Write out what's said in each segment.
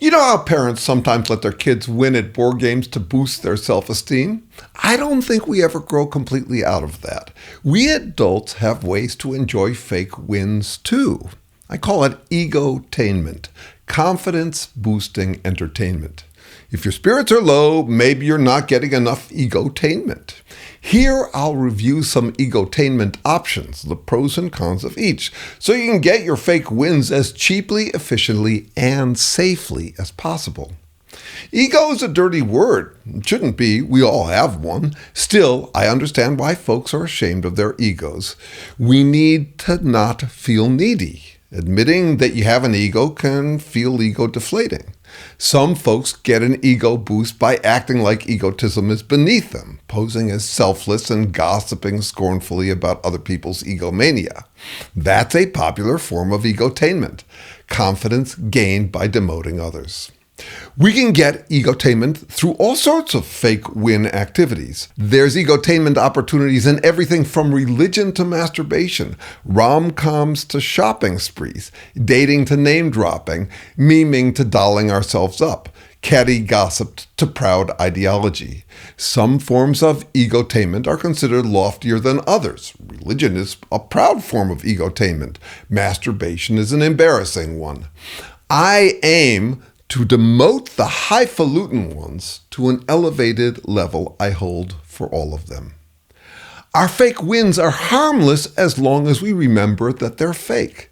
You know how parents sometimes let their kids win at board games to boost their self-esteem? I don't think we ever grow completely out of that. We adults have ways to enjoy fake wins too. I call it egotainment, confidence-boosting entertainment. If your spirits are low, maybe you're not getting enough egotainment. Here, I'll review some egotainment options, the pros and cons of each, so you can get your fake wins as cheaply, efficiently, and safely as possible. Ego is a dirty word. It shouldn't be. We all have one. Still, I understand why folks are ashamed of their egos. We need to not feel needy. Admitting that you have an ego can feel ego-deflating. Some folks get an ego boost by acting like egotism is beneath them, posing as selfless and gossiping scornfully about other people's egomania. That's a popular form of egotainment, confidence gained by demoting others. We can get egotainment through all sorts of fake win activities. There's egotainment opportunities in everything from religion to masturbation, rom-coms to shopping sprees, dating to name-dropping, memeing to dolling ourselves up, catty gossip to proud ideology. Some forms of egotainment are considered loftier than others. Religion is a proud form of egotainment. Masturbation is an embarrassing one. I aim to demote the highfalutin ones to an elevated level I hold for all of them. Our fake wins are harmless as long as we remember that they're fake.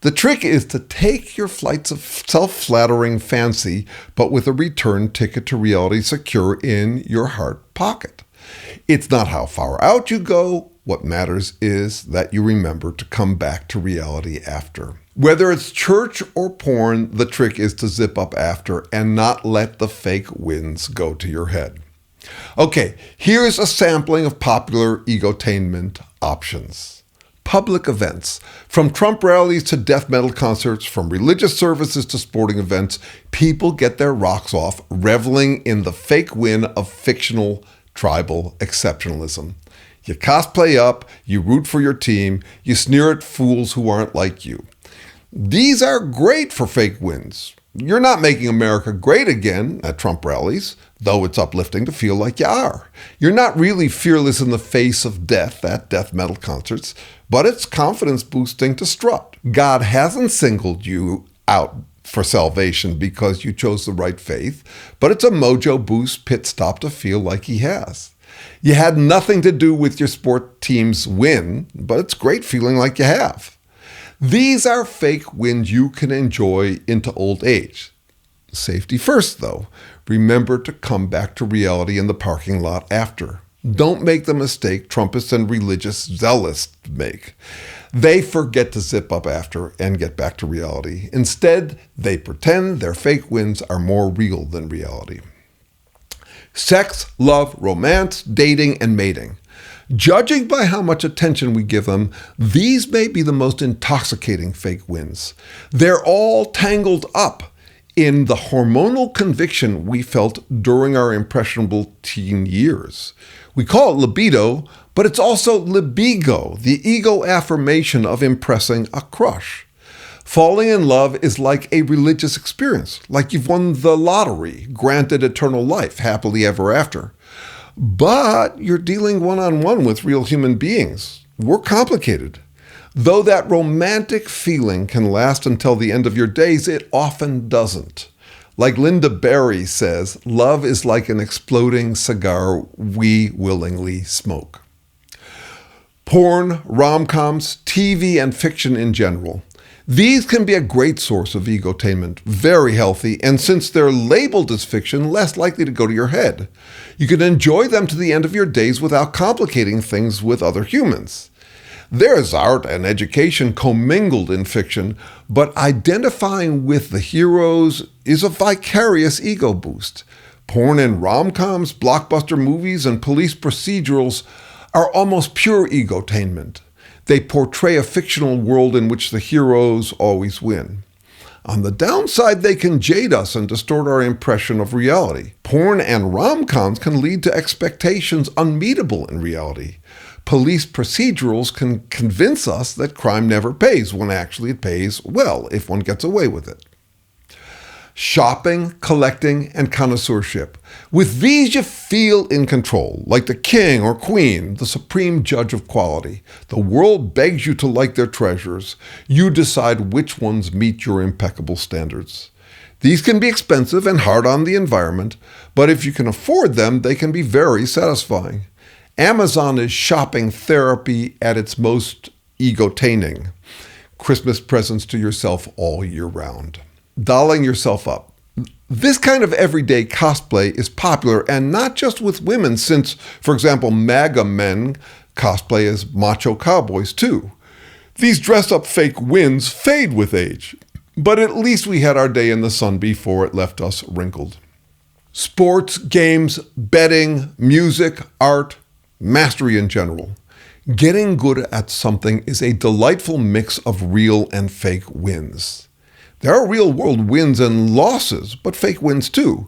The trick is to take your flights of self-flattering fancy, but with a return ticket to reality secure in your heart pocket. It's not how far out you go. What matters is that you remember to come back to reality after. Whether it's church or porn, the trick is to zip up after and not let the fake wins go to your head. Okay, here's a sampling of popular egotainment options. Public events. From Trump rallies to death metal concerts, from religious services to sporting events, people get their rocks off reveling in the fake win of fictional tribal exceptionalism. You cosplay up, you root for your team, you sneer at fools who aren't like you. These are great for fake wins. You're not making America great again at Trump rallies, though it's uplifting to feel like you are. You're not really fearless in the face of death at death metal concerts, but it's confidence boosting to strut. God hasn't singled you out for salvation because you chose the right faith, but it's a mojo boost pit stop to feel like he has. You had nothing to do with your sport team's win, but it's great feeling like you have. These are fake wins you can enjoy into old age. Safety first, though. Remember to come back to reality in the parking lot after. Don't make the mistake Trumpists and religious zealots make. They forget to zip up after and get back to reality. Instead, they pretend their fake wins are more real than reality. Sex, love, romance, dating, and mating. Judging by how much attention we give them, these may be the most intoxicating fake wins. They're all tangled up in the hormonal conviction we felt during our impressionable teen years. We call it libido, but it's also libigo, the ego affirmation of impressing a crush. Falling in love is like a religious experience, like you've won the lottery, granted eternal life, happily ever after. But you're dealing one-on-one with real human beings. We're complicated. Though that romantic feeling can last until the end of your days, it often doesn't. Like Linda Berry says, love is like an exploding cigar we willingly smoke. Porn, rom-coms, TV, and fiction in general. These can be a great source of egotainment, very healthy, and since they're labeled as fiction, less likely to go to your head. You can enjoy them to the end of your days without complicating things with other humans. There's art and education commingled in fiction, but identifying with the heroes is a vicarious ego boost. Porn and rom-coms, blockbuster movies, and police procedurals are almost pure egotainment. They portray a fictional world in which the heroes always win. On the downside, they can jade us and distort our impression of reality. Porn and rom-coms can lead to expectations unmeetable in reality. Police procedurals can convince us that crime never pays, when actually it pays well if one gets away with it. shopping, collecting, and connoisseurship. With these, you feel in control, like the king or queen, the supreme judge of quality. The world begs you to like their treasures. You decide which ones meet your impeccable standards. These can be expensive and hard on the environment, but if you can afford them, they can be very satisfying. Amazon is shopping therapy at its most egotaining. Christmas presents to yourself all year round. Dolling yourself up. This kind of everyday cosplay is popular, and not just with women, since, for example, MAGA men cosplay as macho cowboys too. These dress-up fake wins fade with age, but at least we had our day in the sun before it left us wrinkled. Sports, games, betting, music, art, mastery in general. Getting good at something is a delightful mix of real and fake wins. There are real-world wins and losses, but fake wins too.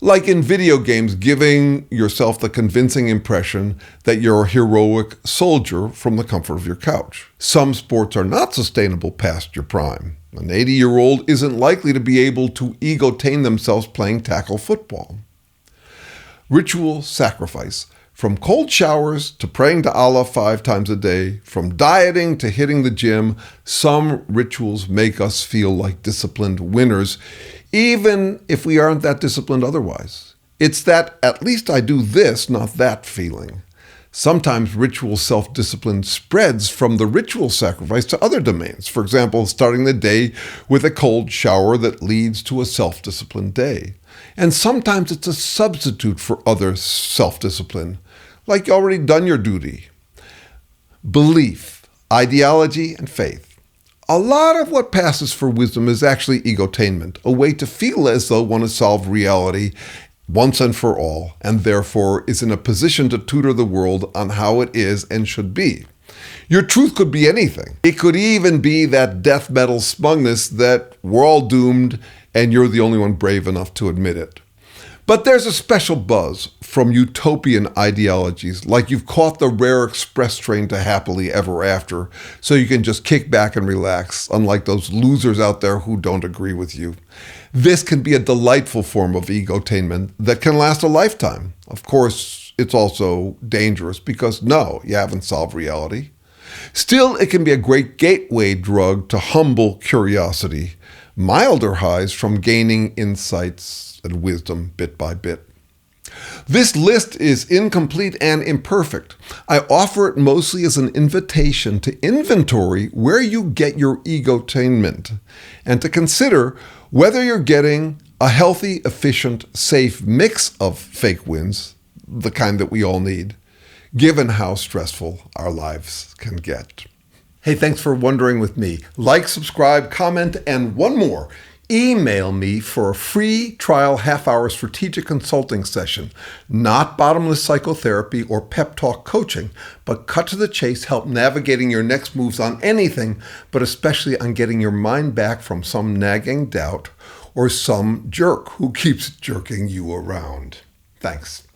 Like in video games, giving yourself the convincing impression that you're a heroic soldier from the comfort of your couch. Some sports are not sustainable past your prime. An 80-year-old isn't likely to be able to egotain themselves playing tackle football. Ritual sacrifice. From cold showers to praying to Allah 5 times a day, from dieting to hitting the gym, some rituals make us feel like disciplined winners, even if we aren't that disciplined otherwise. It's that at least I do this, not that feeling. Sometimes ritual self-discipline spreads from the ritual sacrifice to other domains. For example, starting the day with a cold shower that leads to a self-disciplined day. And sometimes it's a substitute for other self-discipline, like you already done your duty. Belief, ideology, and faith. A lot of what passes for wisdom is actually egotainment, a way to feel as though one has solved reality once and for all, and therefore is in a position to tutor the world on how it is and should be. Your truth could be anything. It could even be that death metal smugness that we're all doomed and you're the only one brave enough to admit it. But there's a special buzz from utopian ideologies, like you've caught the rare express train to happily ever after, so you can just kick back and relax, unlike those losers out there who don't agree with you. This can be a delightful form of egotainment that can last a lifetime. Of course, it's also dangerous because no, you haven't solved reality. Still, it can be a great gateway drug to humble curiosity, milder highs from gaining insights and wisdom bit by bit. This list is incomplete and imperfect. I offer it mostly as an invitation to inventory where you get your egotainment and to consider whether you're getting a healthy, efficient, safe mix of fake wins, the kind that we all need, given how stressful our lives can get. Hey, thanks for wondering with me. Like, subscribe, comment, and one more. Email me for a free trial half-hour strategic consulting session. Not bottomless psychotherapy or pep talk coaching, but cut to the chase, help navigating your next moves on anything, but especially on getting your mind back from some nagging doubt or some jerk who keeps jerking you around. Thanks.